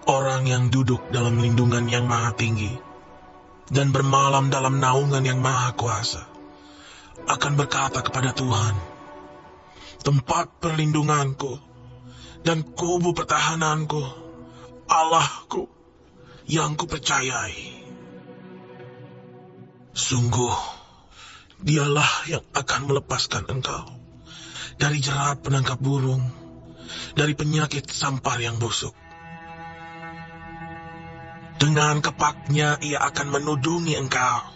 Orang yang duduk dalam lindungan yang maha tinggi dan bermalam dalam naungan yang maha kuasa akan berkata kepada Tuhan, tempat perlindunganku dan kubu pertahananku, Allahku yang kupercayai. Sungguh, dialah yang akan melepaskan engkau dari jerat penangkap burung, dari penyakit sampar yang busuk. Dengan kepaknya ia akan menudungi engkau.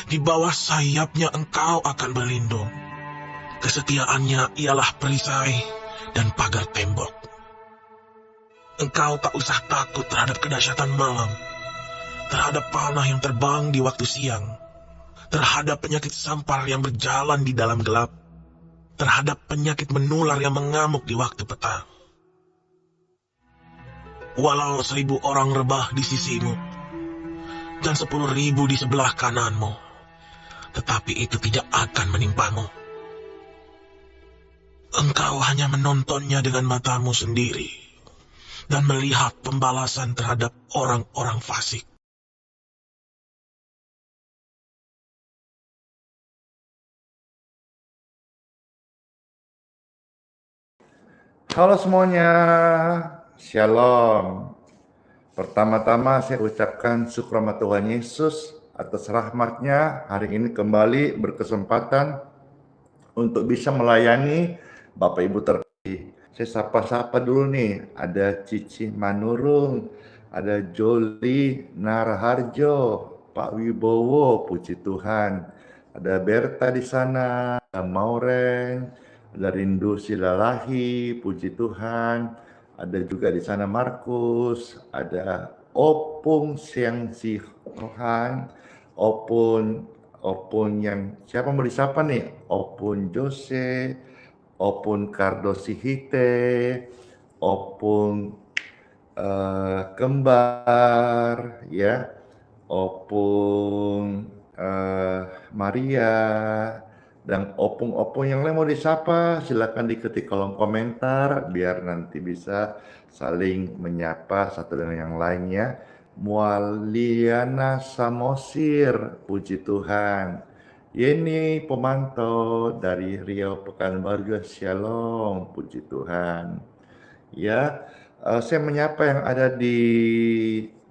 Di bawah sayapnya engkau akan berlindung. Kesetiaannya ialah perisai dan pagar tembok. Engkau tak usah takut terhadap kedahsyatan malam, terhadap panah yang terbang di waktu siang, terhadap penyakit sampar yang berjalan di dalam gelap, terhadap penyakit menular yang mengamuk di waktu petang. Walau 1000 orang rebah di sisimu dan 10.000 di sebelah kananmu, tetapi itu tidak akan menimpamu. Engkau hanya menontonnya dengan matamu sendiri dan melihat pembalasan terhadap orang-orang fasik. Halo semuanya, Shalom. Pertama-tama saya ucapkan syukur sama Tuhan Yesus atas rahmat-Nya hari ini kembali berkesempatan untuk bisa melayani Bapak Ibu terkasih. Saya sapa-sapa dulu nih, ada Cici Manurung, ada Joli Narharjo, Pak Wibowo, puji Tuhan. Ada Berta di sana, ada Mauren, ada Rindu Silalahi, puji Tuhan. Ada juga di sana Markus, ada Opung Siang Sihohan, Opun yang siapa mau disapa nih? Opun Jose, Opun Kardosihite, Opun Kembar, ya, Opung Maria, dan opung-opung yang lain mau disapa, silakan diketik kolom komentar biar nanti bisa saling menyapa satu dengan yang lainnya. Mualiana Samosir, puji Tuhan. Yeni pemantau dari Riau Pekanbaru, Shalom, puji Tuhan. Ya, saya menyapa yang ada di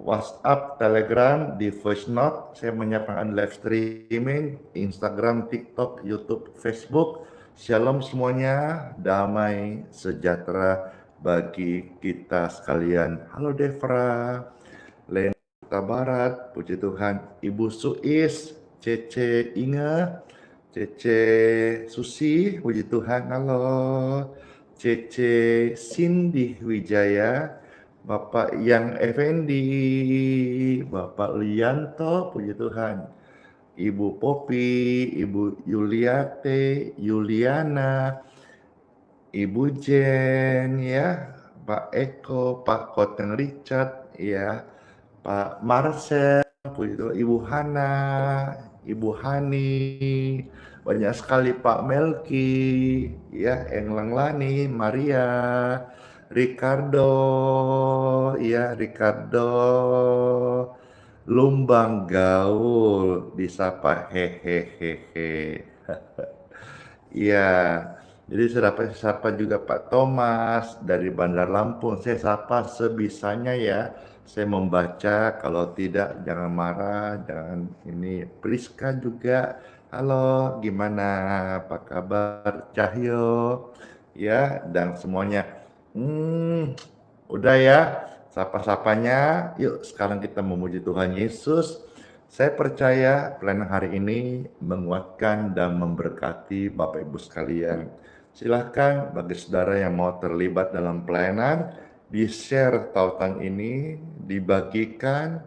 WhatsApp, Telegram, di voice note. Saya menyapa yang ada live streaming, Instagram, TikTok, YouTube, Facebook. Shalom semuanya, damai sejahtera bagi kita sekalian. Halo Devra, Lena Barat, puji Tuhan. Ibu Suis, Cece Inge, Cece Susi, puji Tuhan. Halo. Cece Cindy Wijaya, Bapak Yang Effendi, Bapak Lianto, puji Tuhan. Ibu Popi, Ibu Yuliate, Yuliana, Ibu Jen, ya, Pak Eko, Pak Koteng Richard, ya, Pak Marcel, puji Tuhan. Ibu Hana, Ibu Hani, banyak sekali Pak Melki, ya, Englang Lani, Maria, Ricardo, ya, Ricardo, Lumbang Gaul, disapa hehehehe. Iya, jadi saya sapa juga Pak Thomas dari Bandar Lampung. Saya sapa sebisanya ya. Saya membaca, kalau tidak jangan marah, jangan ini. Priska juga, halo, gimana? Apa kabar? Cahyo, ya, dan semuanya. Udah ya, sapa-sapanya. Yuk, sekarang kita memuji Tuhan Yesus. Saya percaya pelayanan hari ini menguatkan dan memberkati Bapak Ibu sekalian. Silahkan bagi saudara yang mau terlibat dalam pelayanan, di-share tautan ini, dibagikan,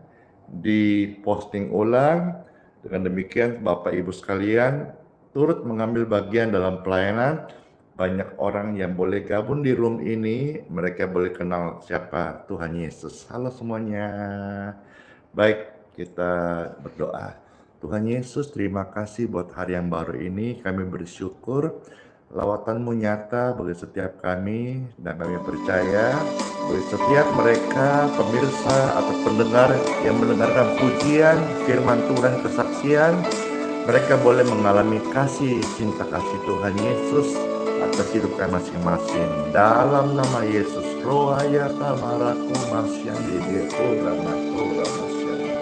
diposting ulang. Dengan demikian Bapak Ibu sekalian turut mengambil bagian dalam pelayanan. Banyak orang yang boleh gabung di room ini, mereka boleh kenal siapa Tuhan Yesus. Halo semuanya. Baik, kita berdoa. Tuhan Yesus, terima kasih buat hari yang baru ini. Kami bersyukur Lawatan-Mu nyata bagi setiap kami, dan kami percaya bagi setiap mereka, pemirsa atau pendengar yang mendengarkan pujian, firman Tuhan, kesaksian, mereka boleh mengalami cinta kasih Tuhan Yesus atas hidup kami masing-masing. Dalam nama Yesus, rohaya tamaraku masyan dideku ramaku ramasyan.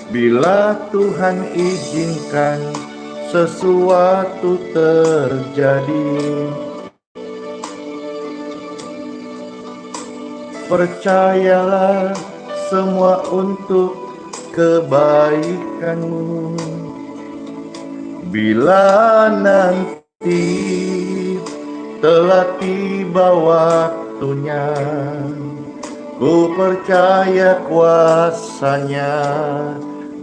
Bila Tuhan izinkan sesuatu terjadi, percayalah semua untuk kebaikanmu. Bila nanti telah tiba waktunya, ku percaya kuasanya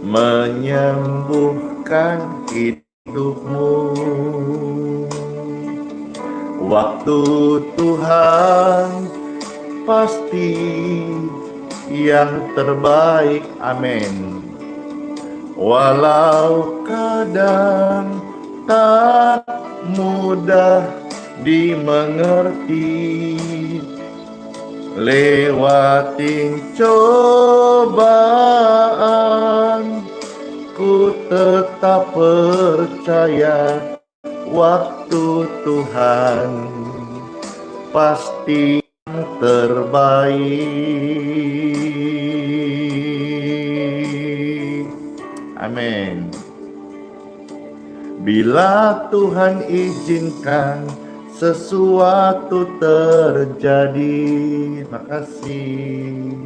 menyembuhkan hidupmu. Waktu Tuhan pasti yang terbaik, amin. Walau kadang tak mudah dimengerti, lewatin cobaan, ku tetap percaya waktu Tuhan pasti yang terbaik. Amin. Bila Tuhan izinkan sesuatu terjadi, makasih.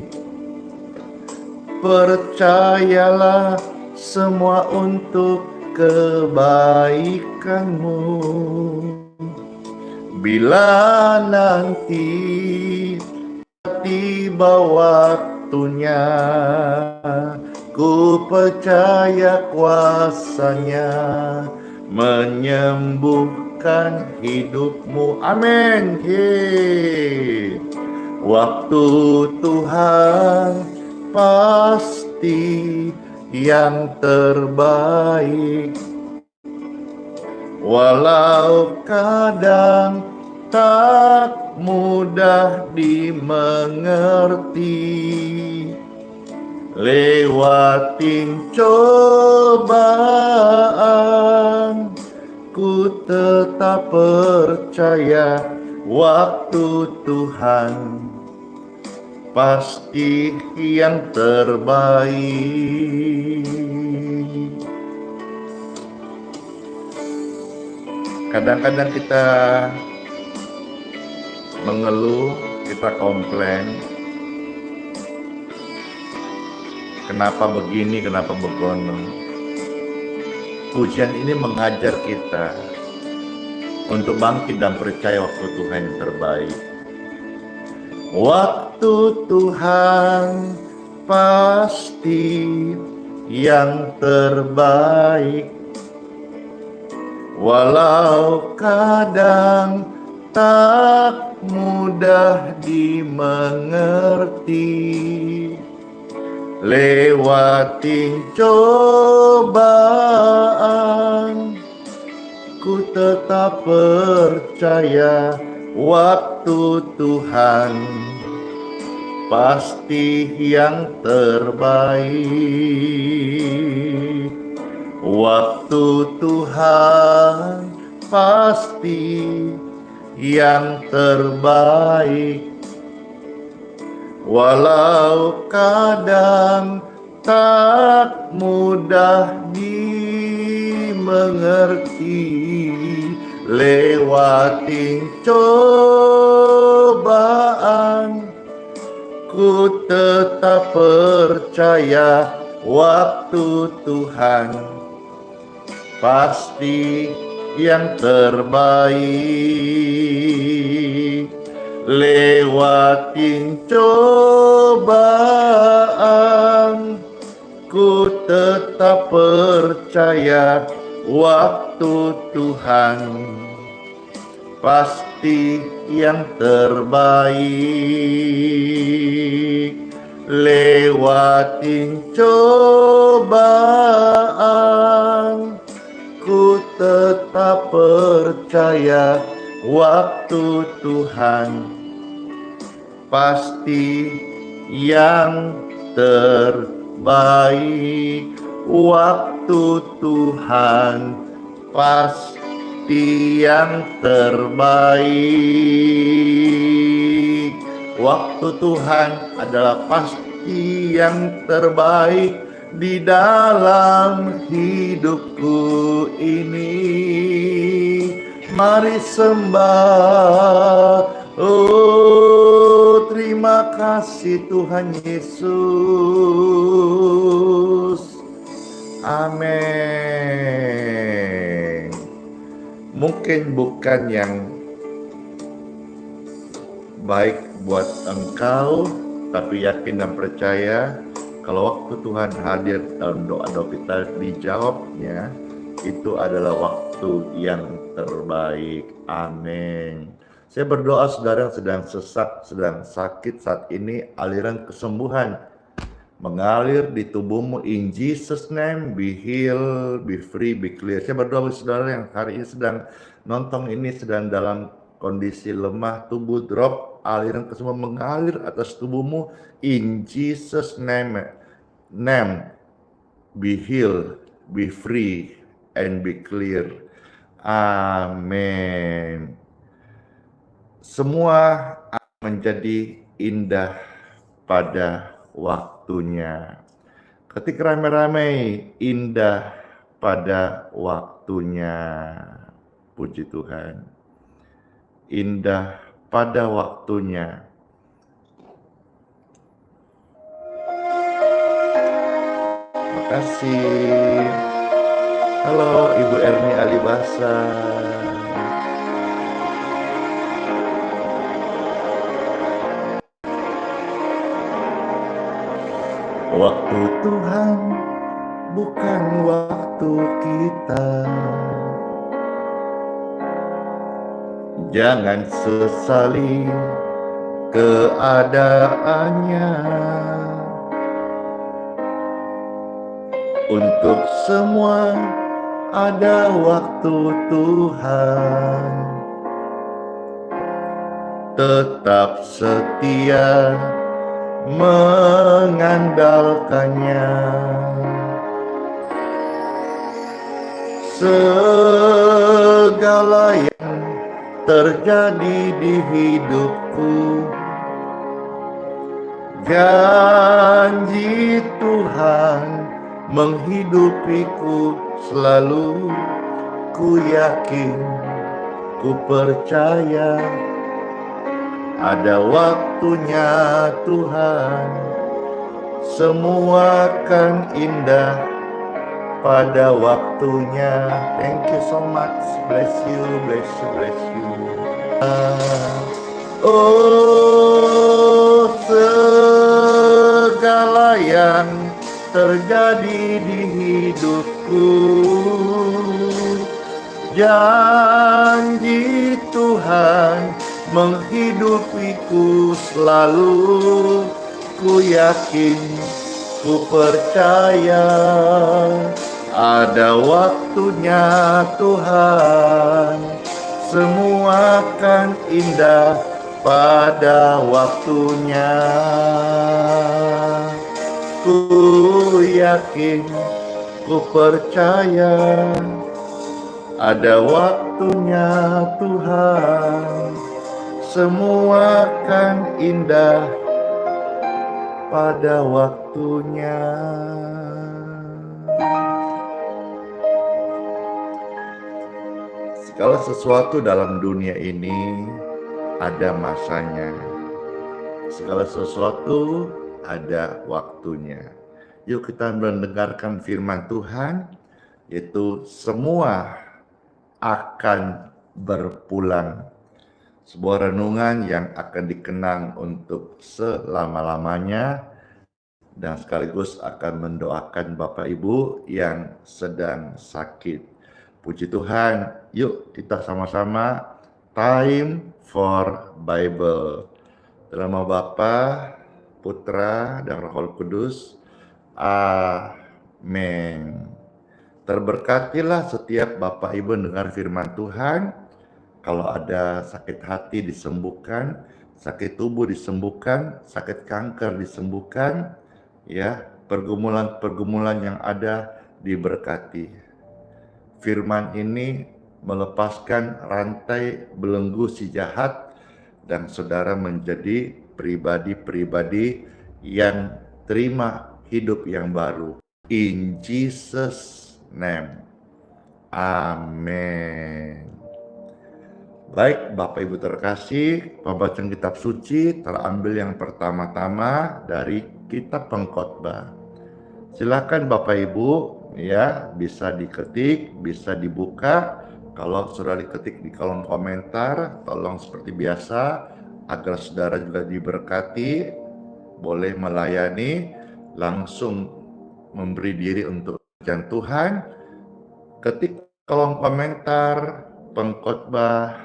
Percayalah semua untuk kebaikanmu. Bila nanti tiba waktunya, ku percaya kuasanya menyembuhkan hidupmu, amin. Waktu Tuhan pasti yang terbaik, walau kadang tak mudah dimengerti, lewatin cobaan, ku tetap percaya waktu Tuhan pasti yang terbaik. Kadang-kadang kita mengeluh, kita komplain, kenapa begini, kenapa begono. Pujian ini mengajar kita untuk bangkit dan percaya waktu Tuhan yang terbaik. Waktu Tuhan pasti yang terbaik, walau kadang tak mudah dimengerti, lewatin cobaan, ku tetap percaya waktu Tuhan pasti yang terbaik. Waktu Tuhan pasti yang terbaik, walau kadang tak mudah dimengerti, lewatin cobaan, ku tetap percaya waktu Tuhan pasti yang terbaik. Lewatin cobaan, ku tetap percaya waktu Tuhan pasti yang terbaik. Lewatin cobaan, ku tetap percaya waktu Tuhan pasti yang terbaik. Waktu Tuhan pasti yang terbaik. Waktu Tuhan adalah pasti yang terbaik di dalam hidupku ini. Mari sembah. Oh, terima kasih Tuhan Yesus. Amin. Mungkin bukan yang baik buat engkau, tapi yakin dan percaya kalau waktu Tuhan hadir dalam doa-doa kita dijawabnya, itu adalah waktu yang terbaik. Amin. Saya berdoa saudara yang sedang sesak, sedang sakit saat ini, aliran kesembuhan mengalir di tubuhmu. In Jesus name, be healed, be free, be clear. Saya berdoa bagi saudara yang hari ini sedang nonton ini, sedang dalam kondisi lemah, tubuh drop, aliran kesembuhan mengalir atas tubuhmu. In Jesus name, be healed, be free, and be clear. Amin. Semua akan menjadi indah pada waktunya. Ketika ramai-ramai, indah pada waktunya. Puji Tuhan. Indah pada waktunya. Terima kasih. Halo Ibu Erni Alibasa. Waktu Tuhan bukan waktu kita. Jangan sesali keadaannya. Untuk semua ada waktu Tuhan. Tetap setia mengandalkannya. Segala yang terjadi di hidupku, janji Tuhan menghidupiku selalu. Ku yakin, ku percaya ada waktunya Tuhan. Semua kan indah pada waktunya. Thank you so much. Bless you, bless you, bless you. Oh, segala yang terjadi di hidupku, janji Tuhan menghidupiku selalu. Ku yakin, ku percaya ada waktunya Tuhan. Semua kan indah pada waktunya. Ku yakin, ku percaya ada waktunya Tuhan. Semua kan indah pada waktunya. Segala sesuatu dalam dunia ini ada masanya. Segala sesuatu ada waktunya. Yuk kita mendengarkan firman Tuhan, yaitu semua akan berpulang. Sebuah renungan yang akan dikenang untuk selama-lamanya dan sekaligus akan mendoakan Bapak Ibu yang sedang sakit. Puji Tuhan, yuk kita sama-sama time for Bible. Dalam nama Bapa, Putra, dan Roh Kudus. Amin. Terberkatilah setiap Bapak Ibu dengar firman Tuhan. Kalau ada sakit hati disembuhkan, sakit tubuh disembuhkan, sakit kanker disembuhkan, ya, pergumulan-pergumulan yang ada diberkati. Firman ini melepaskan rantai belenggu si jahat dan saudara menjadi pribadi-pribadi yang terima hidup yang baru. In Jesus' name. Amin. Baik, Bapak Ibu terkasih, pembacaan kitab suci terambil yang pertama-tama dari kitab Pengkhotbah. Silakan Bapak Ibu ya, bisa diketik, bisa dibuka. Kalau sudah diketik di kolom komentar, tolong seperti biasa agar saudara juga diberkati, boleh melayani, langsung memberi diri untuk kerajaan Tuhan. Ketik kolom komentar Pengkhotbah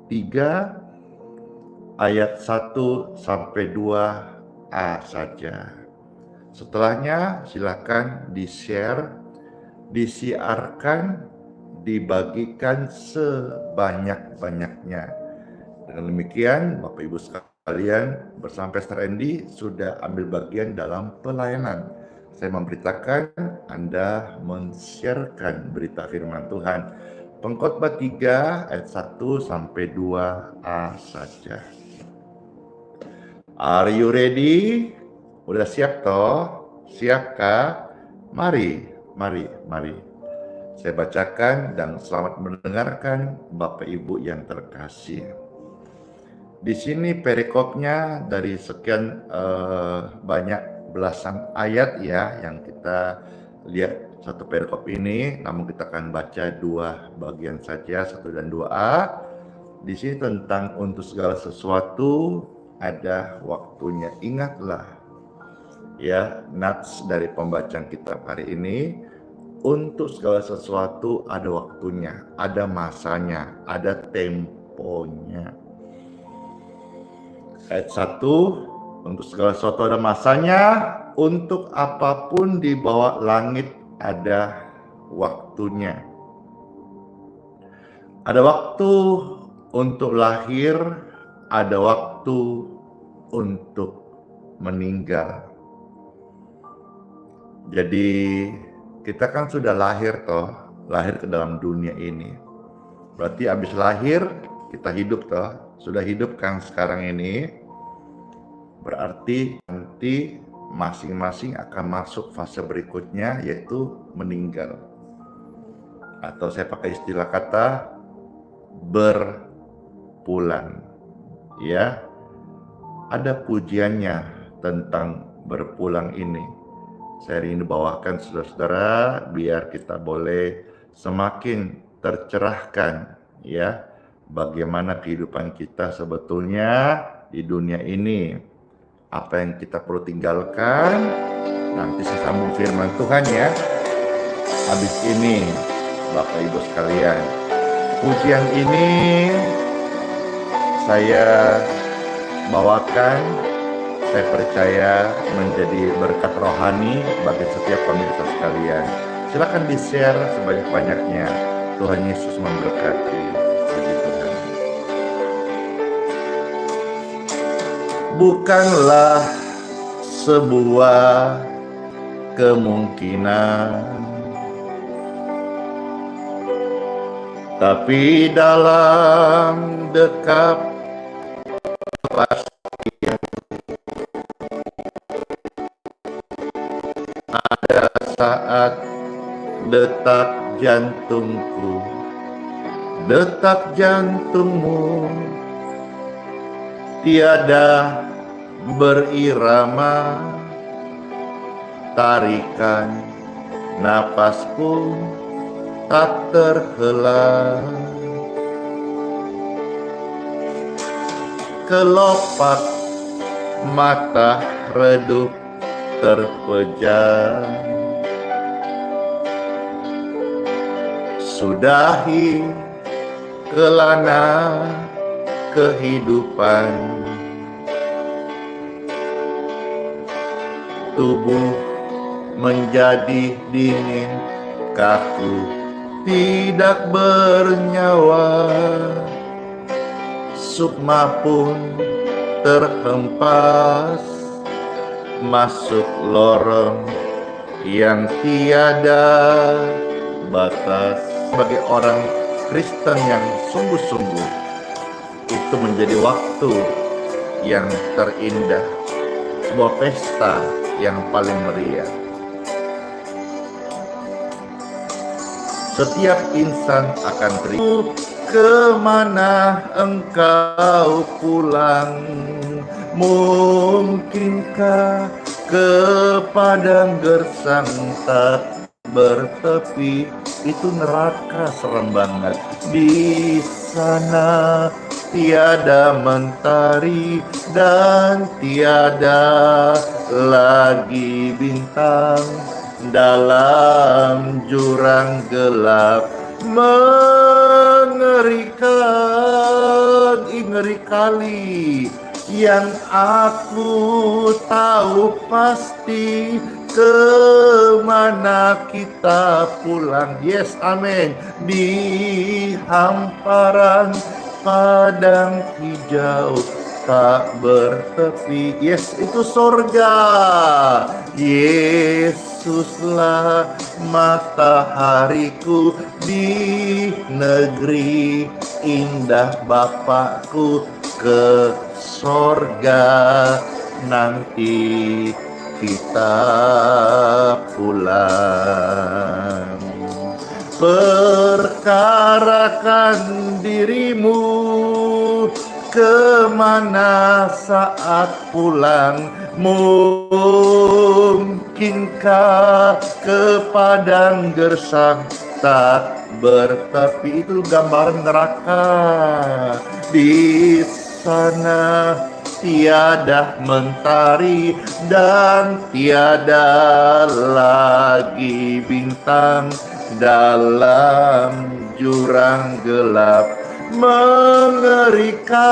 3 ayat 1 sampai 2a saja. Setelahnya silakan di-share, disiarkan, dibagikan sebanyak-banyaknya. Dengan demikian Bapak Ibu sekalian bersama Pastor Andy sudah ambil bagian dalam pelayanan. Saya memberitakan Anda men-sharekan berita firman Tuhan. Pengkhotbah 3 ayat 1 sampai 2a saja. Are you ready? Udah siap toh? Siapkah? Mari. Saya bacakan dan selamat mendengarkan Bapak Ibu yang terkasih. Di sini perikopnya dari sekian banyak belasan ayat ya yang kita lihat satu perikop ini, namun kita akan baca dua bagian saja, 1 dan 2a. Di sini tentang untuk segala sesuatu ada waktunya. Ingatlah ya, nats dari pembacaan kitab hari ini, untuk segala sesuatu ada waktunya, ada masanya, ada temponya. Ayat 1, untuk segala sesuatu ada masanya, untuk apapun di bawah langit ada waktunya. Ada waktu untuk lahir, ada waktu untuk meninggal. Jadi kita kan sudah lahir toh, lahir ke dalam dunia ini. Berarti habis lahir kita hidup toh, sudah hidup kan sekarang ini. Berarti nanti masing-masing akan masuk fase berikutnya, yaitu meninggal. Atau saya pakai istilah kata berpulang. Ya, ada pujiannya tentang berpulang ini. Saya ingin bawakan saudara-saudara biar kita boleh semakin tercerahkan ya, bagaimana kehidupan kita sebetulnya di dunia ini. Apa yang kita perlu tinggalkan, nanti saya sambung firman Tuhan ya. Habis ini Bapak Ibu sekalian, pujian ini saya bawakan, saya percaya menjadi berkat rohani bagi setiap pemirsa sekalian. Silakan di-share sebanyak-banyaknya. Tuhan Yesus memberkati. Bukanlah sebuah kemungkinan, tapi dalam dekap kepastian ada saat detak jantungku, detak jantungmu tiada berirama, tarikan napas pun tak terhela. Kelopak mata redup terpejam, sudahi kelana kehidupan. Tubuh menjadi dingin langkahku tidak bernyawa, sukma pun terhempas masuk lorong yang tiada batas. Bagi orang Kristen yang sungguh-sungguh, itu menjadi waktu yang terindah, sebuah pesta yang paling meriah. Setiap insan akan rindu, kemana engkau pulang? Mungkinkah ke padang gersang tak bertepi? Itu neraka serem banget. Di sana tiada mentari dan tiada lagi bintang, dalam jurang gelap mengerikan, ngeri kali. Yang aku tahu pasti, kemana kita pulang? Yes, amin. Di hamparan padang hijau tak bertepi. Yes, itu surga. Yesuslah matahariku di negeri indah Bapakku. Ke sorga nanti kita pulang. Perkarakan dirimu, kemana saat pulang? Mungkinkah ke padang gersang tak bertepi? Itu gambaran neraka. Di sana tiada mentari dan tiada lagi bintang, dalam jurang gelap mengerikan.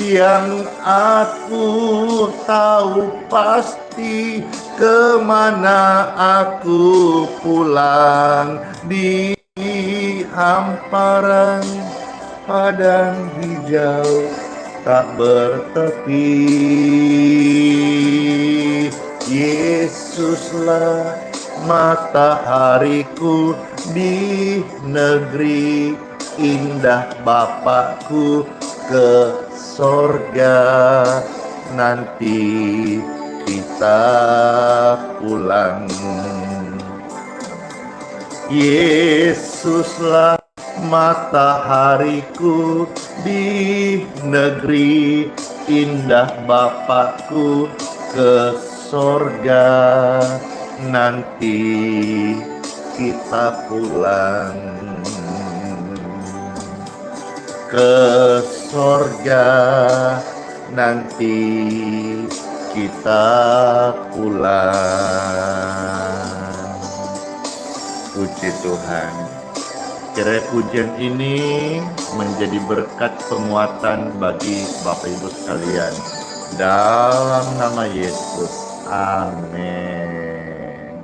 Yang aku tahu pasti, kemana aku pulang? Di hamparan padang hijau tak bertepi. Yesuslah matahariku di negeri indah Bapakku. Ke sorga nanti kita pulang. Yesuslah matahariku di negeri indah Bapakku. Ke sorga nanti kita pulang. Ke sorga nanti kita pulang. Puji Tuhan. Kiranya pujian ini menjadi berkat penguatan bagi Bapak Ibu sekalian. Dalam nama Yesus. Amin.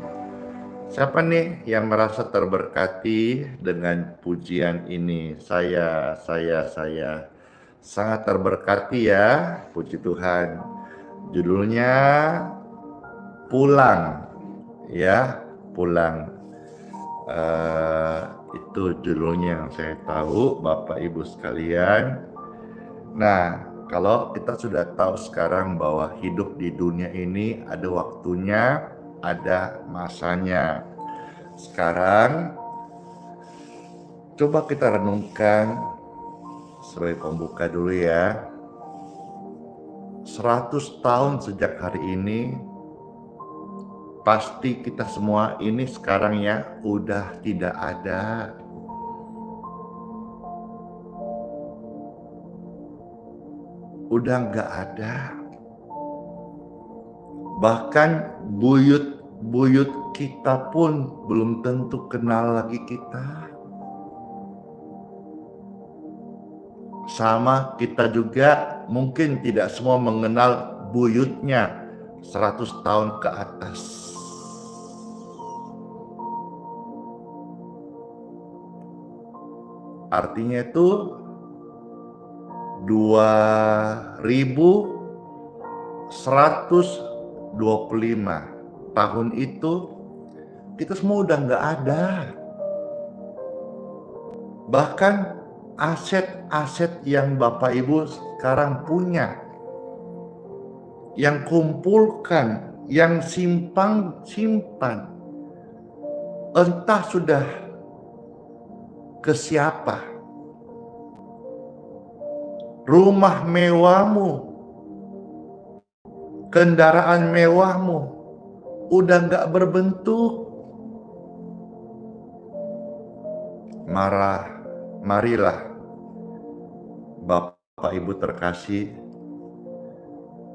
Siapa nih yang merasa terberkati dengan pujian ini? Saya sangat terberkati ya, puji Tuhan. Judulnya Pulang, ya, pulang. Itu judulnya yang saya tahu, Bapak Ibu sekalian. Nah, kalau kita sudah tahu sekarang bahwa hidup di dunia ini ada waktunya, ada masanya. Sekarang coba kita renungkan sebagai pembuka dulu ya. 100 tahun sejak hari ini, pasti kita semua ini sekarang ya udah tidak ada. Udah nggak ada. Bahkan buyut kita pun belum tentu kenal lagi kita. Sama kita juga mungkin tidak semua mengenal buyutnya. 100 tahun ke atas. Artinya itu 2125 tahun itu semua udah nggak ada. Bahkan aset-aset yang Bapak Ibu sekarang punya, yang kumpulkan, yang simpan, entah sudah ke siapa. Rumah mewahmu, kendaraan mewahmu udah nggak berbentuk. Marilah Bapak Ibu terkasih,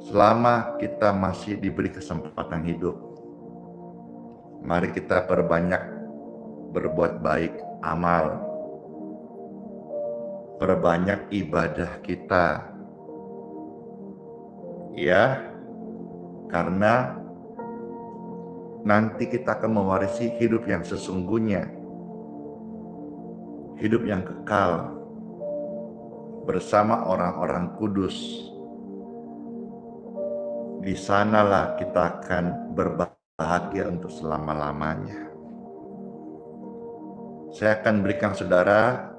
selama kita masih diberi kesempatan hidup, mari kita perbanyak berbuat baik amal, perbanyak ibadah kita, ya, karena nanti kita akan mewarisi hidup yang sesungguhnya, hidup yang kekal bersama orang-orang kudus. Di sanalah kita akan berbahagia untuk selama-lamanya. Saya akan berikan saudara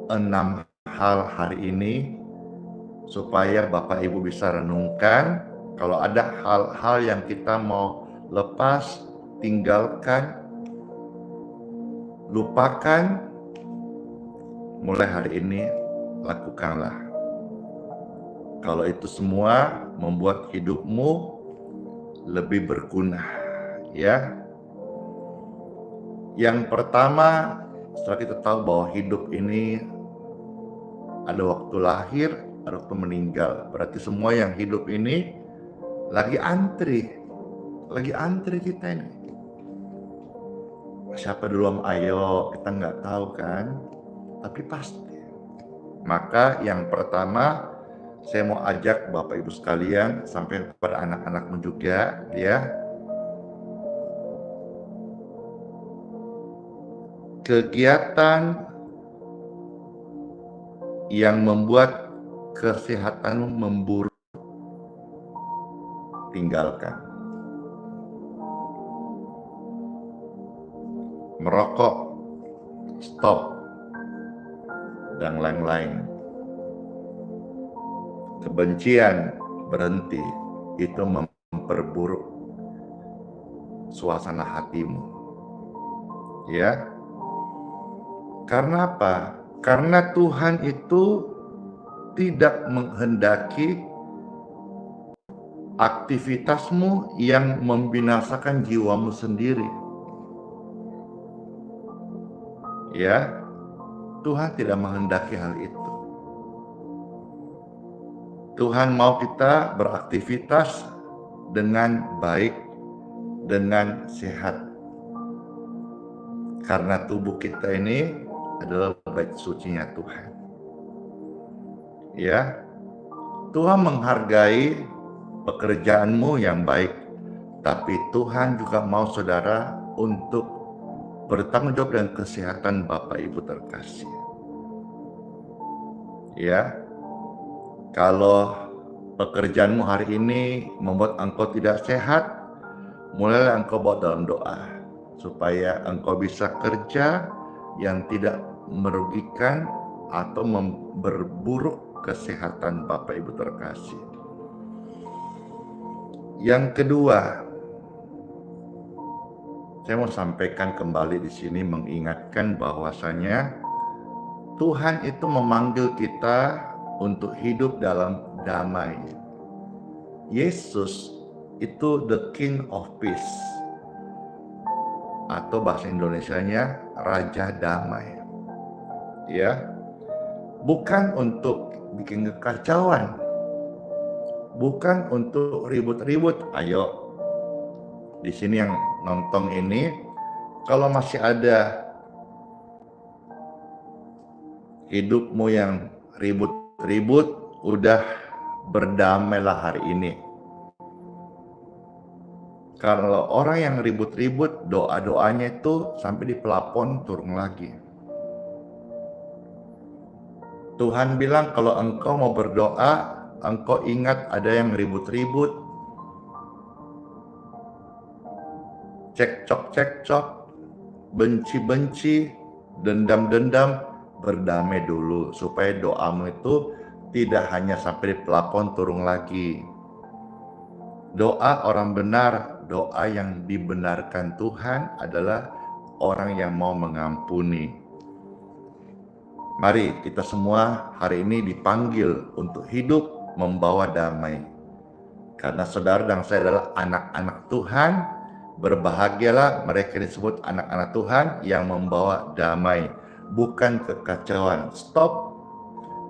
6 hal hari ini supaya Bapak Ibu bisa renungkan. Kalau ada hal-hal yang kita mau lepas, tinggalkan, lupakan, mulai hari ini lakukanlah. Kalau itu semua membuat hidupmu lebih berguna, ya. Yang pertama, setelah kita tahu bahwa hidup ini ada waktu lahir, ada waktu meninggal. Berarti semua yang hidup ini lagi antri kita ini. Siapa duluan ayo, kita nggak tahu kan, tapi pasti. Maka yang pertama, saya mau ajak Bapak Ibu sekalian, sampai kepada anak-anakmu juga, ya. Kegiatan yang membuat kesehatanmu memburuk, tinggalkan. Merokok, stop, dan lain-lain. Kebencian, berhenti. Itu memperburuk suasana hatimu, ya. Karena apa? Karena Tuhan itu tidak menghendaki aktivitasmu yang membinasakan jiwamu sendiri. Ya, Tuhan tidak menghendaki hal itu. Tuhan mau kita beraktivitas dengan baik, dengan sehat. Karena tubuh kita ini adalah bait sucinya Tuhan. Ya, Tuhan menghargai pekerjaanmu yang baik, tapi Tuhan juga mau saudara untuk bertanggung jawab dengan kesehatan Bapak Ibu terkasih. Ya, kalau pekerjaanmu hari ini membuat engkau tidak sehat, mulailah engkau bawa dalam doa supaya engkau bisa kerja yang tidak merugikan atau memperburuk kesehatan Bapak Ibu terkasih. Yang kedua, saya mau sampaikan kembali di sini mengingatkan bahwasanya Tuhan itu memanggil kita untuk hidup dalam damai. Yesus itu the King of Peace, atau bahasa Indonesianya Raja Damai. Ya, bukan untuk bikin kekacauan, bukan untuk ribut-ribut. Ayo, di sini yang nonton ini, kalau masih ada hidupmu yang ribut-ribut, udah berdamailah hari ini. Kalau orang yang ribut-ribut, doa-doanya itu sampai di pelapon turun lagi. Tuhan bilang kalau engkau mau berdoa, engkau ingat ada yang ribut-ribut, cekcok-cekcok, benci-benci, dendam-dendam, berdamai dulu supaya doamu itu tidak hanya sampai di pelapon turun lagi. Doa orang benar, doa yang dibenarkan Tuhan adalah orang yang mau mengampuni. Mari kita semua hari ini dipanggil untuk hidup membawa damai. Karena saudara dan saya adalah anak-anak Tuhan, berbahagialah mereka disebut anak-anak Tuhan yang membawa damai, bukan kekacauan. Stop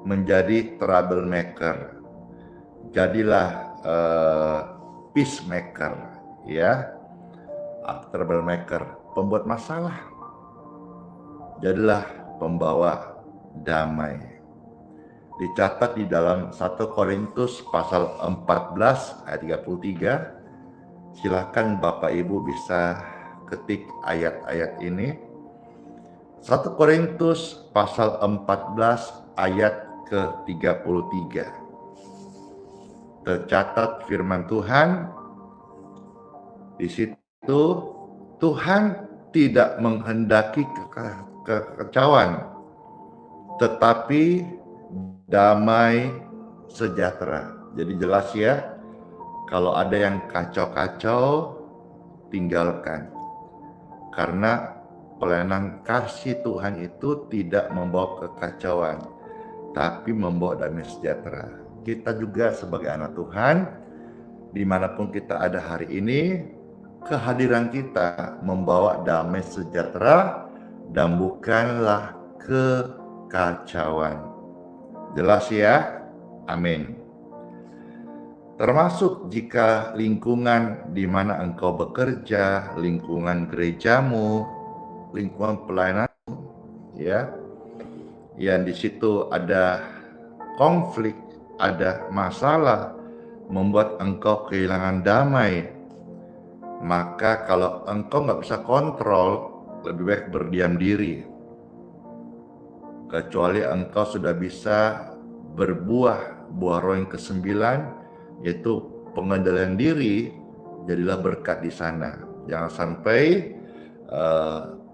menjadi troublemaker. Jadilah peacemaker, ya, troublemaker, pembuat masalah. Jadilah pembawa damai. Dicatat di dalam 1 Korintus pasal 14 ayat 33. Silakan Bapak Ibu bisa ketik ayat-ayat ini. 1 Korintus pasal 14 ayat ke-33. Tercatat firman Tuhan di situ, Tuhan tidak menghendaki kekacauan, tetapi damai sejahtera. Jadi jelas ya, kalau ada yang kacau-kacau, tinggalkan. Karena pelayanan kasih Tuhan itu tidak membawa kekacauan, tapi membawa damai sejahtera. Kita juga sebagai anak Tuhan, dimanapun kita ada hari ini, kehadiran kita membawa damai sejahtera dan bukanlah kekacauan. Jelas ya? Amin. Termasuk jika lingkungan di mana engkau bekerja, lingkungan gerejamu, lingkungan pelayananmu, ya, yang di situ ada konflik, ada masalah, membuat engkau kehilangan damai, maka kalau engkau nggak bisa kontrol, lebih baik berdiam diri. Kecuali engkau sudah bisa berbuah buah roh yang ke-9, yaitu pengendalian diri, jadilah berkat di sana. Jangan sampai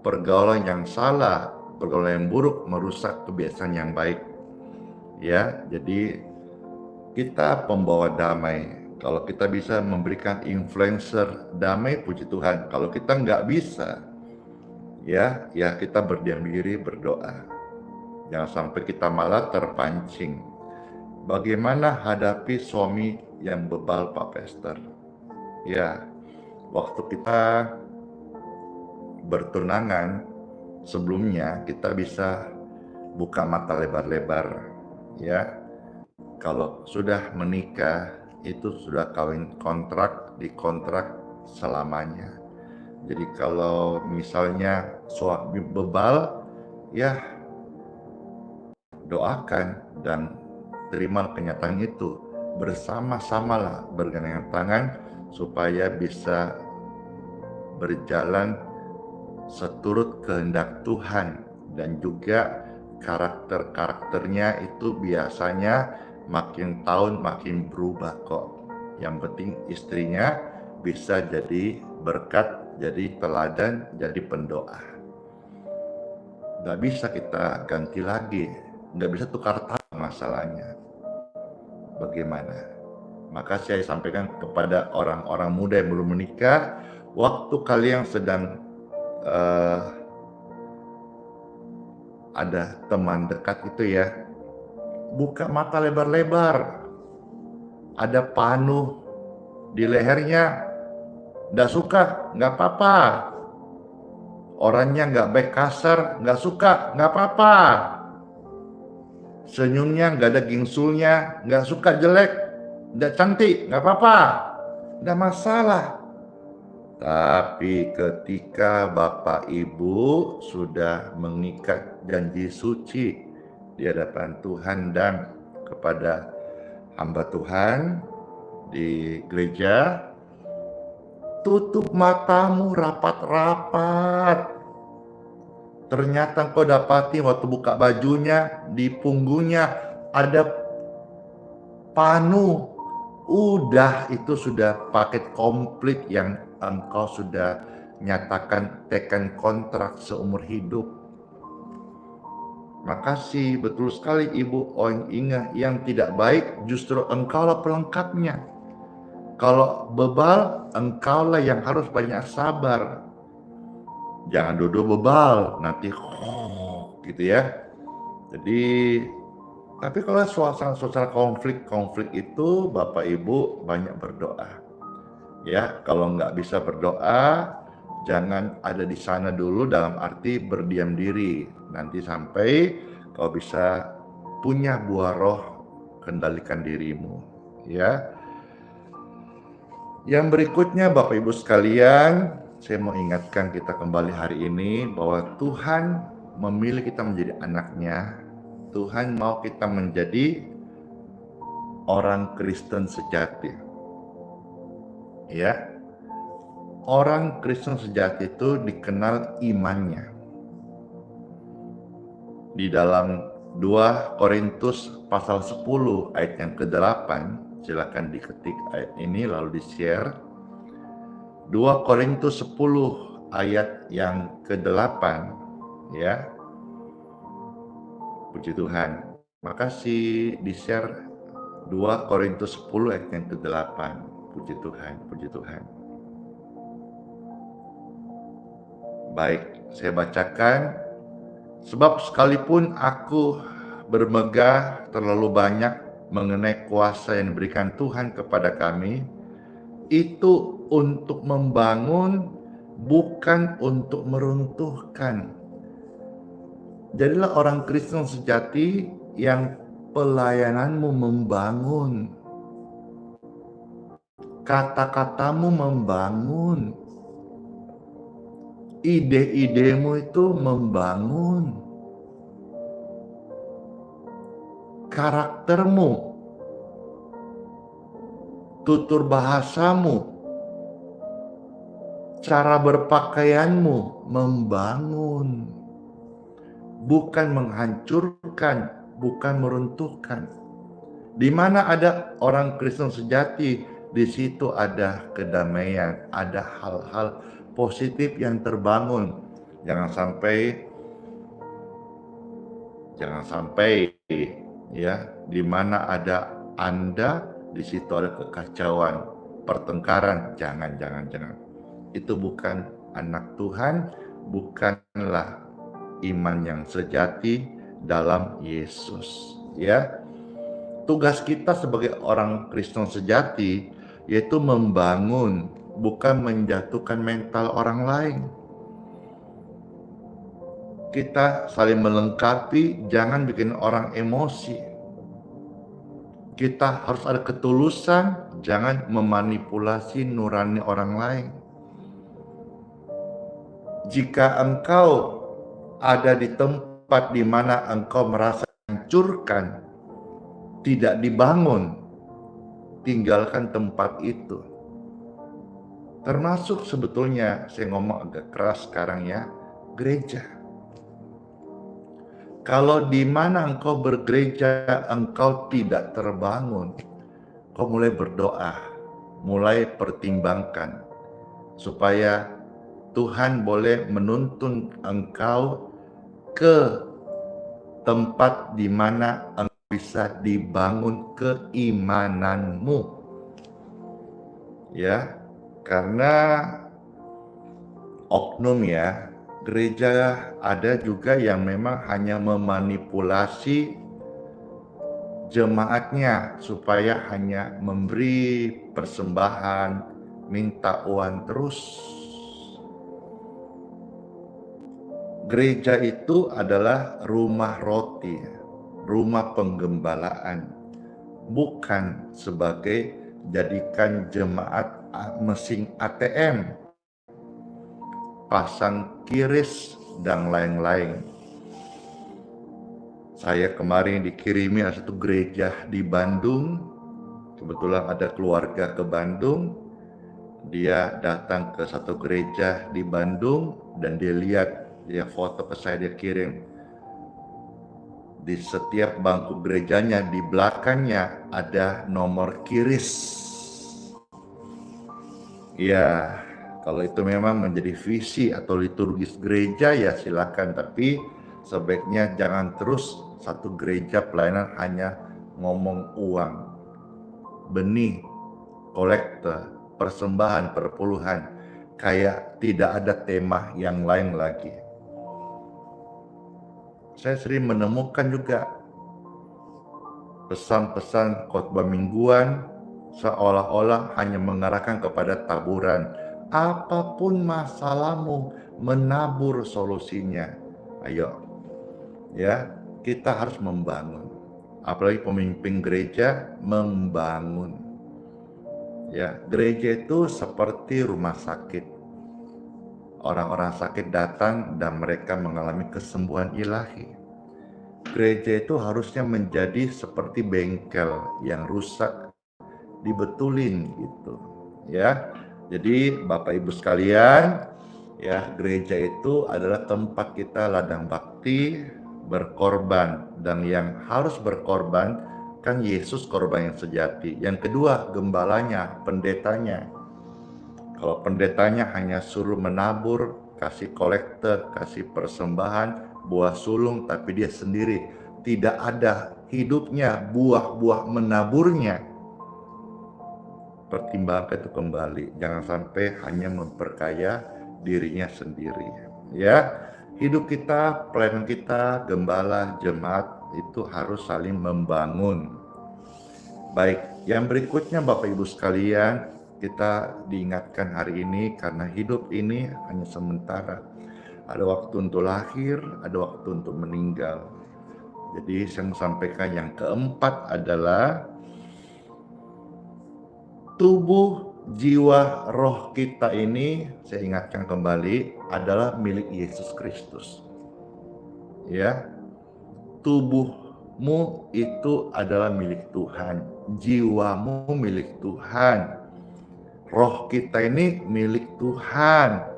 pergaulan yang salah, pergaulan yang buruk merusak kebiasaan yang baik. Ya, jadi kita pembawa damai. Kalau kita bisa memberikan influencer damai, puji Tuhan. Kalau kita nggak bisa, ya kita berdiam diri, berdoa. Jangan sampai kita malah terpancing. Bagaimana hadapi suami yang bebal, Pak Pastor? Ya, waktu kita bertunangan, sebelumnya kita bisa buka mata lebar-lebar, ya. Kalau sudah menikah, itu sudah kawin kontrak, dikontrak selamanya. Jadi kalau misalnya suami bebal, ya doakan dan terima kenyataan itu. Bersama-samalah bergandengan tangan supaya bisa berjalan seturut kehendak Tuhan, dan juga karakter-karakternya itu biasanya makin tahun makin berubah kok. Yang penting istrinya bisa jadi berkat, jadi teladan, jadi pendoa. Gak bisa kita ganti lagi, gak bisa tukar tangan masalahnya. Bagaimana? Maka saya sampaikan kepada orang-orang muda yang belum menikah, waktu kalian sedang ada teman dekat itu ya, buka mata lebar-lebar. Ada panuh di lehernya, nggak suka, nggak apa-apa. Orangnya nggak baik, kasar, nggak suka, nggak apa-apa. Senyumnya nggak ada gingsulnya, nggak suka, jelek, nggak cantik, nggak apa-apa, nggak masalah. Tapi ketika Bapak Ibu sudah mengikat janji suci di hadapan Tuhan dan kepada hamba Tuhan di gereja, tutup matamu rapat-rapat. Ternyata kau dapati waktu buka bajunya, di punggungnya ada panu. Udah, itu sudah paket komplit yang engkau sudah nyatakan tekan kontrak seumur hidup. Makasih, betul sekali Ibu Oing Inge. Yang tidak baik justru engkaulah pelengkapnya. Kalau bebal, engkaulah yang harus banyak sabar. Jangan duduk bebal, nanti gitu ya. Jadi, tapi kalau suasana konflik itu Bapak Ibu banyak berdoa. Ya, kalau nggak bisa berdoa, jangan ada di sana dulu dalam arti berdiam diri. Nanti sampai kau bisa punya buah roh, kendalikan dirimu. Ya. Yang berikutnya Bapak Ibu sekalian, saya mau ingatkan kita kembali hari ini bahwa Tuhan memilih kita menjadi anaknya. Tuhan mau kita menjadi orang Kristen sejati. Ya. Orang Kristen sejati itu dikenal imannya. Di dalam 2 Korintus pasal 10 ayat yang ke-8, silakan diketik ayat ini lalu di-share. 2 Korintus 10 ayat yang ke-8, ya. Puji Tuhan. Makasih di-share 2 Korintus 10 ayat yang ke-8. Puji Tuhan, puji Tuhan. Baik, saya bacakan. Sebab sekalipun aku bermegah terlalu banyak mengenai kuasa yang diberikan Tuhan kepada kami, itu untuk membangun, bukan untuk meruntuhkan. Jadilah orang Kristen sejati yang pelayananmu membangun, kata-katamu membangun, ide-idemu itu membangun, karaktermu, tutur bahasamu, cara berpakaianmu membangun, bukan menghancurkan, bukan meruntuhkan. Di mana ada orang Kristen sejati, di situ ada kedamaian, ada hal-hal positif yang terbangun. Jangan sampai ya, di mana ada Anda, di situ ada kekacauan, pertengkaran. Jangan. Itu bukan anak Tuhan, bukanlah iman yang sejati dalam Yesus, ya. Tugas kita sebagai orang Kristen sejati yaitu membangun, bukan menjatuhkan mental orang lain. Kita saling melengkapi, jangan bikin orang emosi. Kita harus ada ketulusan, jangan memanipulasi nurani orang lain. Jika engkau ada di tempat di mana engkau merasa hancurkan, tidak dibangun, tinggalkan tempat itu. Termasuk sebetulnya, saya ngomong agak keras sekarang ya, gereja. Kalau di mana engkau bergereja, engkau tidak terbangun, kau mulai berdoa, mulai pertimbangkan, supaya Tuhan boleh menuntun engkau ke tempat di mana engkau bisa dibangun keimananmu. Ya, karena oknum ya, gereja ada juga yang memang hanya memanipulasi jemaatnya supaya hanya memberi persembahan, minta uang terus. Gereja itu adalah rumah roti, rumah penggembalaan, bukan sebagai jadikan jemaat mesin ATM, pasang kiris dan lain-lain. Saya kemarin dikirimi satu gereja di Bandung, kebetulan ada keluarga ke Bandung, dia datang ke satu gereja di Bandung dan dia foto ke saya, dia kirim. Di setiap bangku gerejanya di belakangnya ada nomor kiris. Ya, kalau itu memang menjadi visi atau liturgis gereja ya silakan, tapi sebaiknya jangan terus satu gereja pelayanan hanya ngomong uang, benih, kolekte, persembahan, perpuluhan, kayak tidak ada tema yang lain lagi. Saya sering menemukan juga pesan-pesan khotbah mingguan seolah-olah hanya mengarahkan kepada taburan. Apapun masalahmu, menabur solusinya. Ayo, ya, kita harus membangun. Apalagi pemimpin gereja membangun. Ya, gereja itu seperti rumah sakit. Orang-orang sakit datang dan mereka mengalami kesembuhan ilahi. Gereja itu harusnya menjadi seperti bengkel yang rusak dibetulin gitu, ya. Jadi Bapak Ibu sekalian, ya, gereja itu adalah tempat kita ladang bakti, berkorban, dan yang harus berkorban kan Yesus korban yang sejati. Yang kedua, gembalanya, pendetanya. Kalau pendetanya hanya suruh menabur, kasih kolekte, kasih persembahan, buah sulung, tapi dia sendiri tidak ada hidupnya buah-buah menaburnya, pertimbangkan itu kembali. Jangan sampai hanya memperkaya dirinya sendiri. Ya, hidup kita, pelayanan kita, gembala, jemaat itu harus saling membangun. Baik, yang berikutnya Bapak Ibu sekalian, kita diingatkan hari ini karena hidup ini hanya sementara. Ada waktu untuk lahir, ada waktu untuk meninggal. Jadi saya mau sampaikan yang keempat adalah tubuh, jiwa, roh kita ini, saya ingatkan kembali, adalah milik Yesus Kristus. Ya, tubuhmu itu adalah milik Tuhan, jiwamu milik Tuhan, roh kita ini milik Tuhan.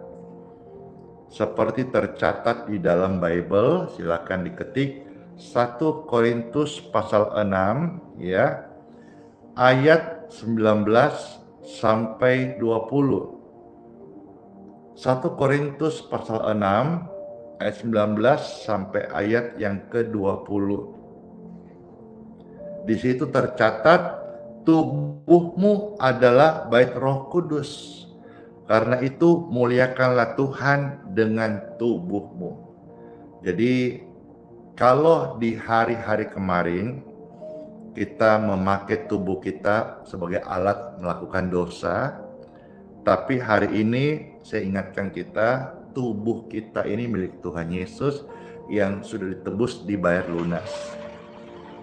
Seperti tercatat di dalam Bible, silakan diketik 1 Korintus pasal 6 ya, ayat 19 sampai 20. 1 Korintus pasal 6 ayat 19 sampai ayat yang ke-20. Di situ tercatat tubuhmu adalah bait Roh Kudus. Karena itu muliakanlah Tuhan dengan tubuhmu. Jadi kalau di hari-hari kemarin kita memakai tubuh kita sebagai alat melakukan dosa, tapi hari ini saya ingatkan kita, tubuh kita ini milik Tuhan Yesus yang sudah ditebus, dibayar lunas.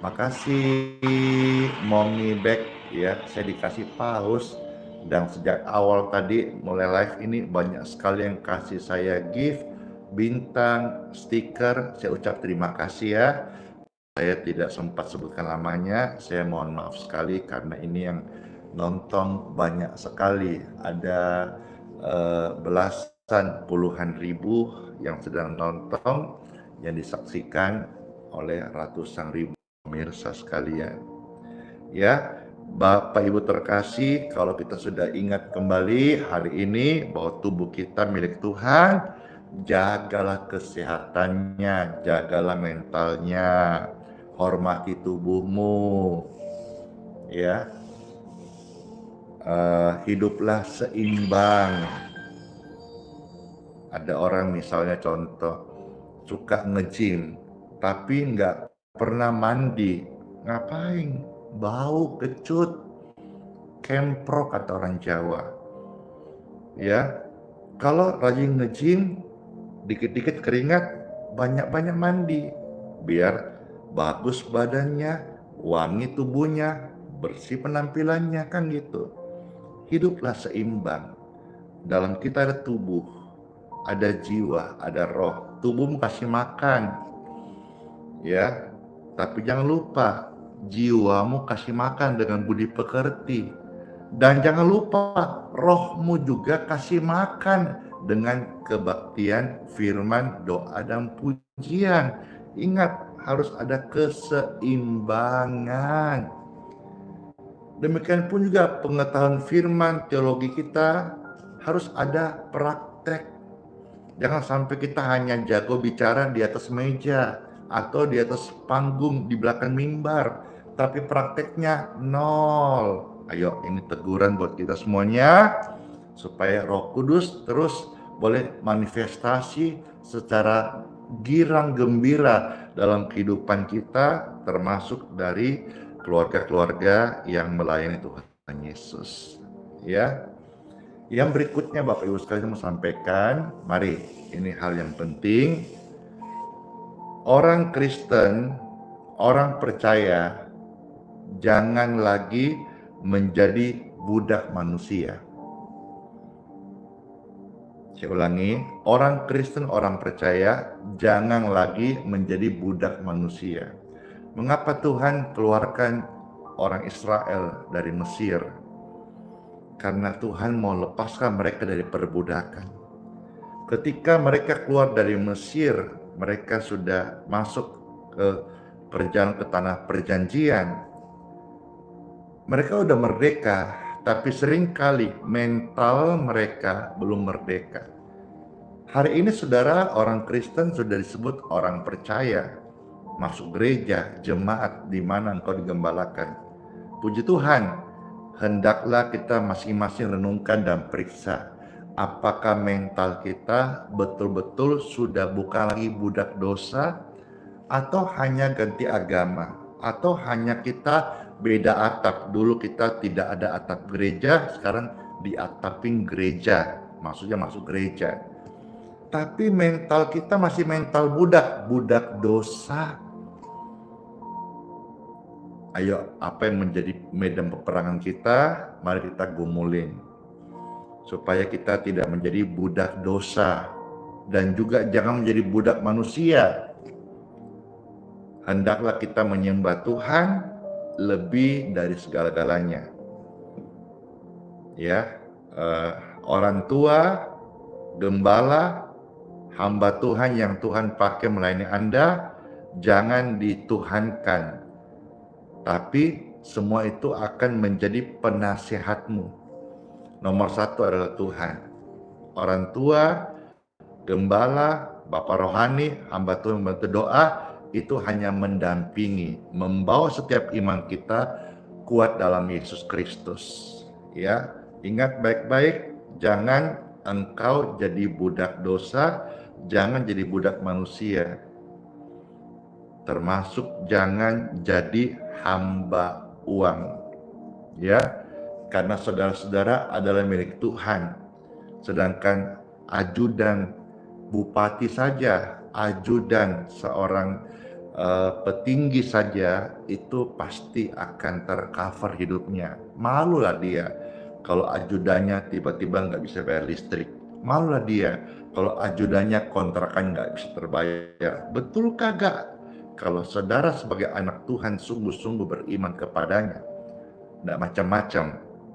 Makasih Mommy Back ya, saya dikasih paus. Dan sejak awal tadi mulai live ini banyak sekali yang kasih saya gift, bintang, stiker. Saya ucap terima kasih ya. Saya tidak sempat sebutkan namanya, saya mohon maaf sekali karena ini yang nonton banyak sekali. Ada belasan puluhan ribu yang sedang nonton, yang disaksikan oleh ratusan ribu pemirsa sekalian. Ya, Bapak Ibu terkasih, kalau kita sudah ingat kembali hari ini bahwa tubuh kita milik Tuhan, jagalah kesehatannya, jagalah mentalnya, hormati tubuhmu, ya. Hiduplah seimbang. Ada orang misalnya contoh suka nge-gym tapi nggak pernah mandi, ngapain? Bau, kecut, kemprok kata orang Jawa. Ya, kalau rajin nge-gym, dikit-dikit keringat, banyak-banyak mandi, biar bagus badannya, wangi tubuhnya, bersih penampilannya, kan gitu. Hiduplah seimbang. Dalam kita ada tubuh, ada jiwa, ada roh. Tubuhmu kasih makan, ya. Tapi jangan lupa, jiwamu kasih makan dengan budi pekerti. Dan jangan lupa rohmu juga kasih makan dengan kebaktian firman, doa, dan pujian. Ingat, harus ada keseimbangan. Demikian pun juga pengetahuan firman, teologi kita harus ada praktek. Jangan sampai kita hanya jago bicara di atas meja atau di atas panggung di belakang mimbar, tapi prakteknya nol. Ayo, ini teguran buat kita semuanya supaya Roh Kudus terus boleh manifestasi secara girang gembira dalam kehidupan kita, termasuk dari keluarga-keluarga yang melayani Tuhan Yesus. Ya. Yang berikutnya Bapak Ibu sekalian mau sampaikan, mari, ini hal yang penting. Orang Kristen, orang percaya, jangan lagi menjadi budak manusia. Saya ulangi, orang Kristen, orang percaya, jangan lagi menjadi budak manusia. Mengapa Tuhan keluarkan orang Israel dari Mesir? Karena Tuhan mau lepaskan mereka dari perbudakan. Ketika mereka keluar dari Mesir, mereka sudah masuk ke perjalanan ke tanah perjanjian. Mereka udah merdeka, tapi seringkali mental mereka belum merdeka. Hari ini saudara, orang Kristen sudah disebut orang percaya, masuk gereja, jemaat di mana engkau digembalakan. Puji Tuhan, hendaklah kita masing-masing renungkan dan periksa apakah mental kita betul-betul sudah bukan lagi budak dosa, atau hanya ganti agama, atau hanya kita beda atap. Dulu kita tidak ada atap gereja, sekarang diatapin gereja, maksudnya masuk gereja. Tapi mental kita masih mental budak dosa. Ayo, apa yang menjadi medan peperangan kita, mari kita gumulin. Supaya kita tidak menjadi budak dosa. Dan juga jangan menjadi budak manusia. Hendaklah kita menyembah Tuhan lebih dari segala-galanya. Ya, orang tua, gembala, hamba Tuhan yang Tuhan pakai melayani Anda, jangan dituhankan. Tapi semua itu akan menjadi penasehatmu. Nomor satu adalah Tuhan. Orang tua, gembala, bapak rohani, hamba Tuhan membantu doa, itu hanya mendampingi, membawa setiap iman kita kuat dalam Yesus Kristus. Ya, ingat baik-baik, jangan engkau jadi budak dosa, jangan jadi budak manusia. Termasuk jangan jadi hamba uang, ya, karena saudara-saudara adalah milik Tuhan, sedangkan ajudan bupati saja, ajudan seorang petinggi saja itu pasti akan tercover hidupnya. Malulah dia kalau ajudannya tiba-tiba nggak bisa bayar listrik, malulah dia kalau ajudannya kontrakan nggak bisa terbayar. Betul kagak? Kalau saudara sebagai anak Tuhan sungguh-sungguh beriman kepadanya, tidak macam-macam,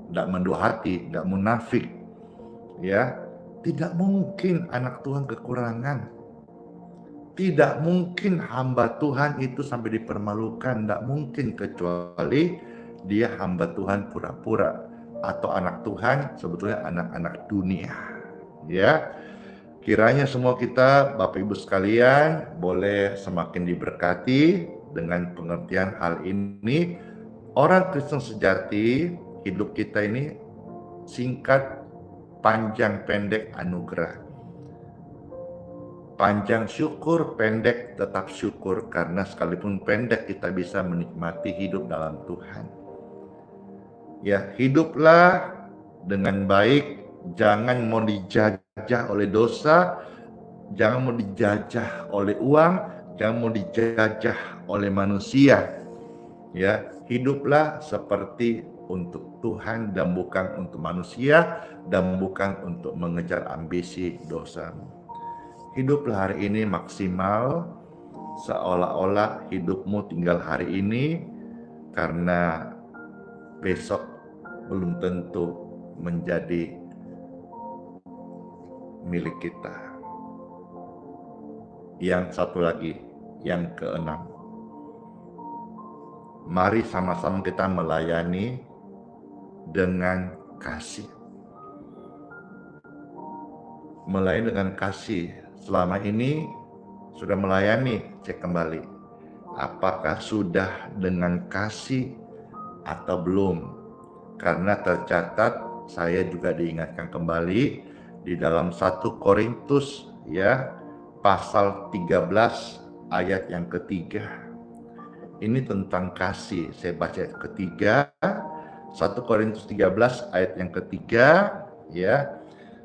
tidak mendua hati, tidak munafik, ya, tidak mungkin anak Tuhan kekurangan. Tidak mungkin hamba Tuhan itu sampai dipermalukan, tidak mungkin, kecuali dia hamba Tuhan pura-pura, atau anak Tuhan sebetulnya anak-anak dunia, ya. Kiranya semua kita, Bapak Ibu sekalian, boleh semakin diberkati dengan pengertian hal ini. Orang Kristen sejati, hidup kita ini singkat, panjang, pendek, anugerah. Panjang syukur, pendek tetap syukur, karena sekalipun pendek kita bisa menikmati hidup dalam Tuhan. Ya, hiduplah dengan baik, jangan mau dijajah oleh dosa, jangan mau dijajah oleh uang, jangan mau dijajah oleh manusia. Ya, hiduplah seperti untuk Tuhan dan bukan untuk manusia, dan bukan untuk mengejar ambisi dosamu. Hiduplah hari ini maksimal, seolah-olah hidupmu tinggal hari ini, karena besok belum tentu menjadi milik kita. Yang satu lagi, yang keenam, mari sama-sama kita melayani dengan kasih. Melayani dengan kasih. Selama ini sudah melayani, cek kembali. Apakah sudah dengan kasih atau belum? Karena tercatat, saya juga diingatkan kembali di dalam 1 Korintus ya, pasal 13 ayat yang ketiga. Ini tentang kasih. Saya baca ayat ketiga, 1 Korintus 13 ayat yang ketiga ya.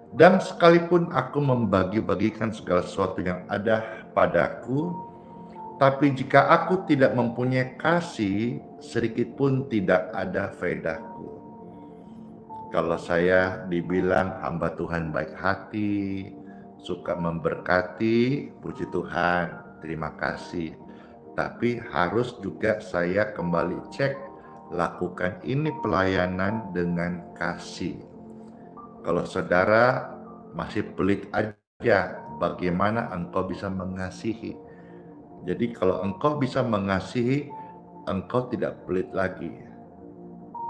Dan sekalipun aku membagi-bagikan segala sesuatu yang ada padaku, tapi jika aku tidak mempunyai kasih, sedikit pun tidak ada faedahku. Kalau saya dibilang hamba Tuhan baik hati, suka memberkati, puji Tuhan, terima kasih. Tapi harus juga saya kembali cek, lakukan ini pelayanan dengan kasih. Kalau saudara masih pelit aja, bagaimana engkau bisa mengasihi? Jadi kalau engkau bisa mengasihi, engkau tidak pelit lagi.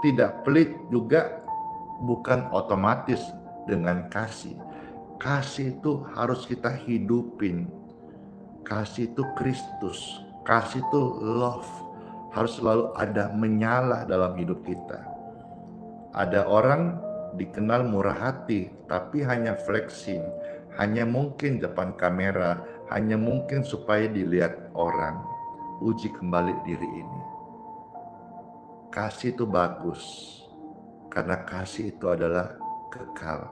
Tidak pelit juga bukan otomatis dengan kasih. Kasih itu harus kita hidupin. Kasih itu Kristus. Kasih itu love. Harus selalu ada menyala dalam hidup kita. Ada orang dikenal murah hati, tapi hanya flexing, hanya mungkin depan kamera, hanya mungkin supaya dilihat orang. Uji kembali diri ini. Kasih itu bagus, karena kasih itu adalah kekal.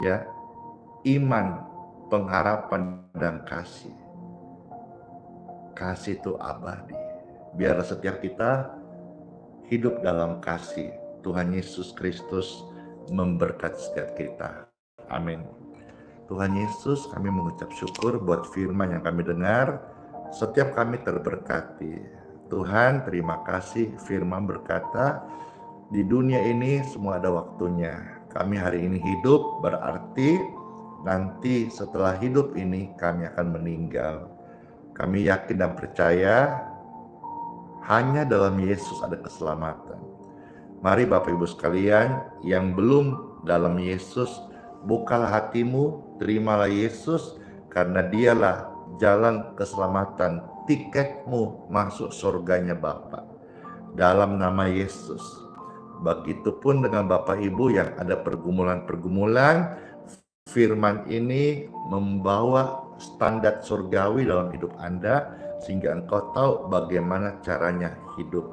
Ya, iman, pengharapan, dan kasih. Kasih itu abadi. Biarlah setiap kita hidup dalam kasih. Tuhan Yesus Kristus memberkati setiap kita. Amin. Tuhan Yesus, kami mengucap syukur buat firman yang kami dengar. Setiap kami terberkati. Tuhan, terima kasih. Firman berkata, di dunia ini semua ada waktunya. Kami hari ini hidup, berarti nanti setelah hidup ini kami akan meninggal. Kami yakin dan percaya hanya dalam Yesus ada keselamatan. Mari Bapak Ibu sekalian yang belum dalam Yesus, bukalah hatimu, terimalah Yesus, karena dialah jalan keselamatan, tiketmu masuk surganya Bapa. Dalam nama Yesus. Begitupun dengan Bapak Ibu yang ada pergumulan-pergumulan, firman ini membawa standar surgawi dalam hidup Anda, sehingga engkau tahu bagaimana caranya hidup.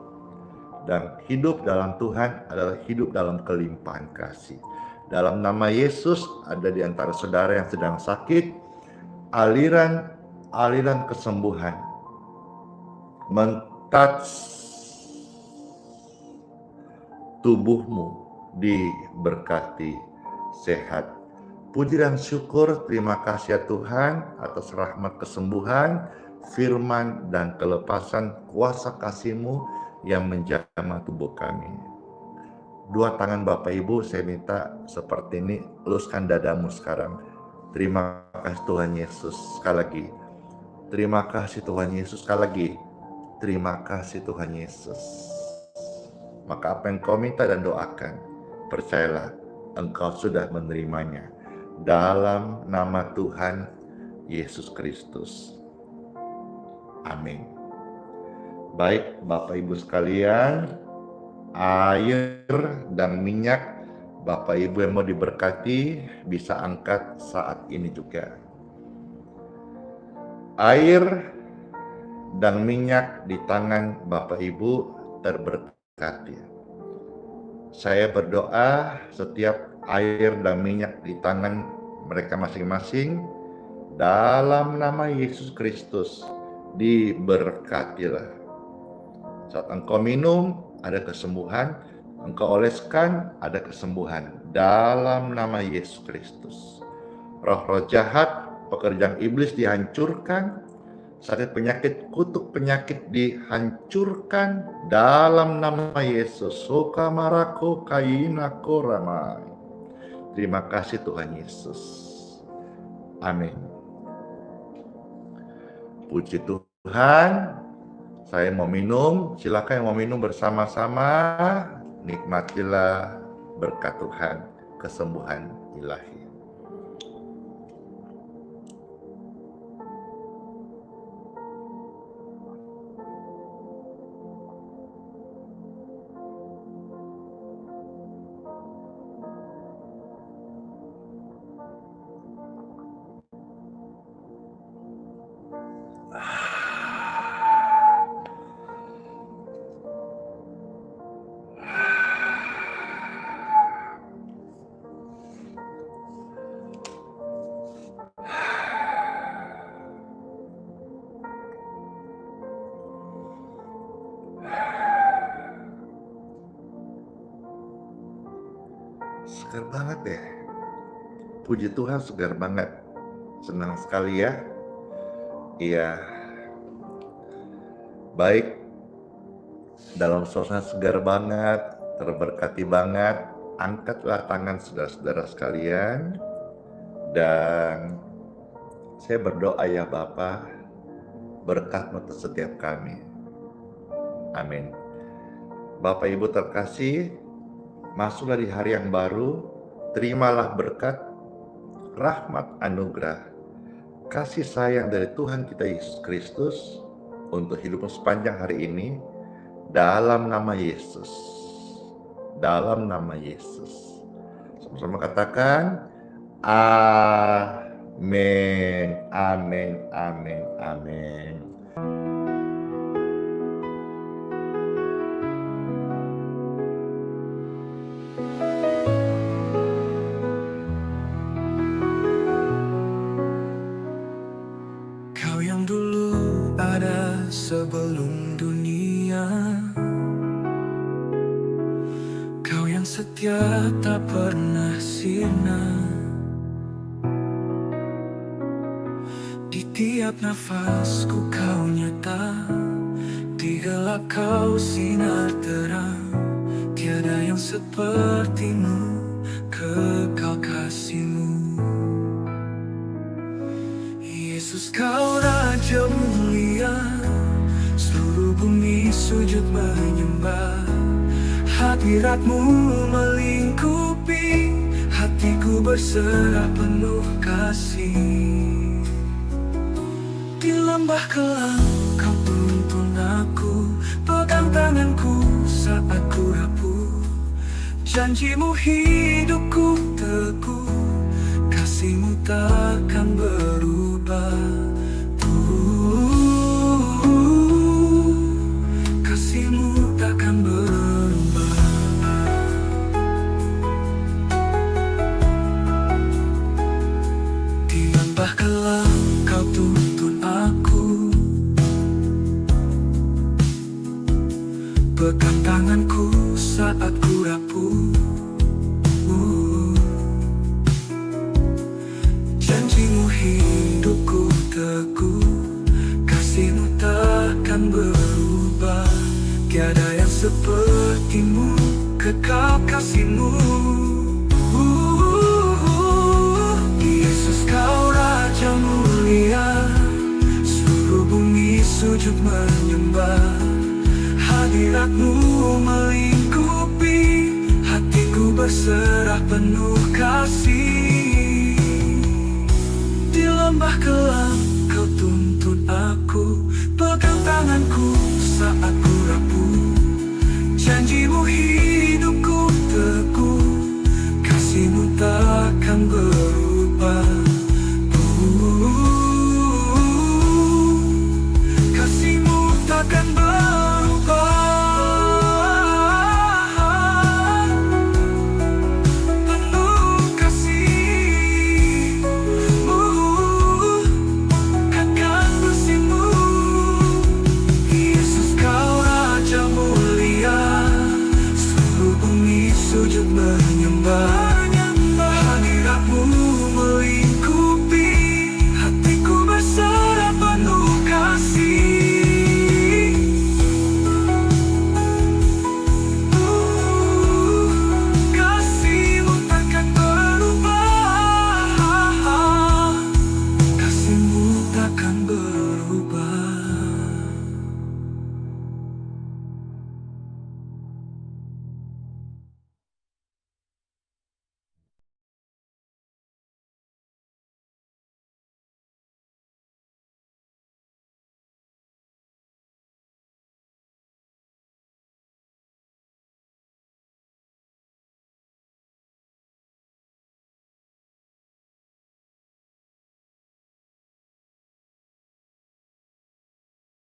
Dan hidup dalam Tuhan adalah hidup dalam kelimpahan kasih. Dalam nama Yesus, ada di antara saudara yang sedang sakit, aliran kesembuhan men-touch tubuhmu, diberkati sehat. Puji dan syukur, terima kasih ya Tuhan atas rahmat kesembuhan, firman dan kelepasan kuasa kasih-Mu yang menjamah tubuh kami. Dua tangan Bapak Ibu saya minta seperti ini, eluskan dadamu sekarang. Terima kasih Tuhan Yesus. Sekali lagi, terima kasih Tuhan Yesus. Sekali lagi, terima kasih Tuhan Yesus. Maka apa yang kau minta dan doakan, percayalah engkau sudah menerimanya. Dalam nama Tuhan Yesus Kristus. Amin. Baik Bapak Ibu sekalian, air dan minyak Bapak Ibu yang mau diberkati bisa angkat saat ini juga. Air dan minyak di tangan Bapak Ibu terberkati. Saya berdoa setiap air dan minyak di tangan mereka masing-masing, dalam nama Yesus Kristus diberkatilah. Saat engkau minum ada kesembuhan, engkau oleskan ada kesembuhan dalam nama Yesus Kristus. Roh-roh jahat, pekerjaan iblis dihancurkan, sakit penyakit, kutuk penyakit dihancurkan dalam nama Yesus. Soka marako kaina koramai. Terima kasih Tuhan Yesus. Amin. Puji Tuhan. Saya mau minum, silakan yang mau minum bersama-sama. Nikmatilah berkat Tuhan, kesembuhan ilahi. Segar banget deh. Puji Tuhan, segar banget. Senang sekali ya. Iya. Baik. Dalam suasana segar banget, terberkati banget. Angkatlah tangan saudara-saudara sekalian. Dan saya berdoa ya Bapa, berkat untuk setiap kami. Amin. Bapak Ibu terkasih, masuklah di hari yang baru, terimalah berkat, rahmat anugerah, kasih sayang dari Tuhan kita Yesus Kristus untuk hidupmu sepanjang hari ini, dalam nama Yesus. Dalam nama Yesus. Sama-sama katakan, amin, amin, amin, amin. Sebelum dunia, Kau yang setia tak pernah sirna. Di tiap nafasku Kau nyata, di gelap Kau sinar terang. Tiada yang sepertimu, kekal kasih-Mu. Yesus, Kau Raja mulia, seluruh bumi sujud menyembah. Hadirat-Mu melingkupi, hatiku berserah penuh kasih. Di lembah kelam Kau tuntun aku, pegang tanganku saat ku rapuh. Janji-Mu hidupku teguh, kasih-Mu takkan berubah. Kasih-Mu takkan berubah. Di lembah kelam Kau tuntun aku, pegang tanganku saat ku rapuh. Janji-Mu hidupku teguh, kasih-Mu takkan berubah. Tiada yang seperti-Mu, kekal kasih-Mu. Yesus, Kau Raja mulia, seluruh bumi sujud menyembah. Hadirat-Mu melingkupi, hatiku berserah penuh kasih. Di lembah kelam Kau tuntun aku, pegang tanganku saat ku rapuh. Janji-Mu hidupku teguh, kasih-Mu takkan berubah.